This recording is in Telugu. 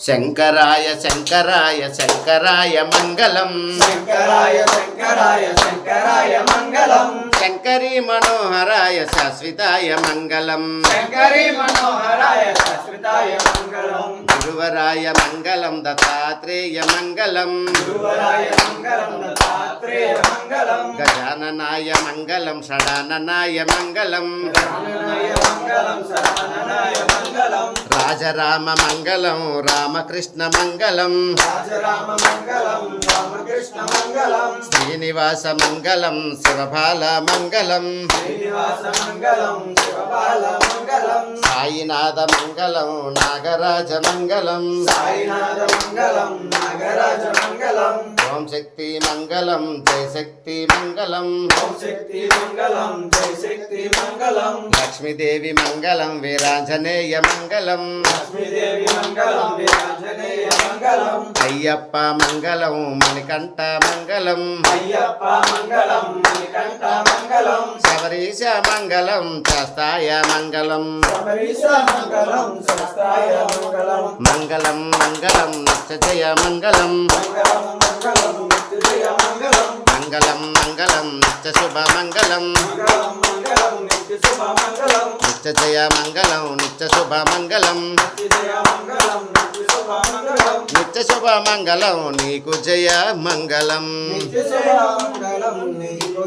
శంకరాయ శంకరాయ శంకరాయ మంగళం శంకరాయ శంకరాయ శంకరాయ మంగళం శంకరీ మనోహరాయ శాశ్వతాయ మంగళం శంకరీ మనోహరాయ శాశ్వతాయ మంగళం గురువరాయ మంగళం దత్తాత్రేయ మంగళం గురువరాయ మంగళం దత్తాత్రేయ మంగళం గజాననాయ మంగళం షడాననాయ మంగళం గజాననాయ మంగళం సదాననాయ మంగళం రాజరామ మంగళం రామకృష్ణ మంగళం రాజరామ మంగళం రామకృష్ణ మంగళం శ్రీనివాస మంగళం శివబాల మంగళం శ్రీనివాస మంగళం శివబాల మంగళం సాయినాథ మంగళం నాగరాజ మంగళం సాయినాథ మంగళం నాగరాజ మంగళం ఓం శక్తి మంగళం జయ శక్తి మంగళం ఓం శక్తి మంగళం జయ శక్తి మంగళం లక్ష్మీదేవి మంగళం వీరాంజనేయ మంగళం లక్ష్మీదేవి మంగళం వీరాంజనేయ మంగళం అయ్యప్ప మంగళం మణికంఠ మంగళం అయ్యప్ప మంగళం మణికంఠ మంగళం శబరీశ మంగళం శాస్తాయ మంగళం శబరీశ మంగళం శాస్తాయ మంగళం మంగళం మంగళం నిత్యజయ మంగళం మంగళం మంగళం నిత్యజయ మంగళం మంగళం మంగళం నిత్య శుభ మంగళం మంగళం మంగళం నిత్య శుభ మంగళం నిత్యజయ మంగళం నిత్య శుభ మంగళం నిత్యజయ మంగళం నిత్య శుభ మంగళం నిత్య శుభ మంగళం నీకు జయ మంగళం నిత్య శుభ మంగళం నీకు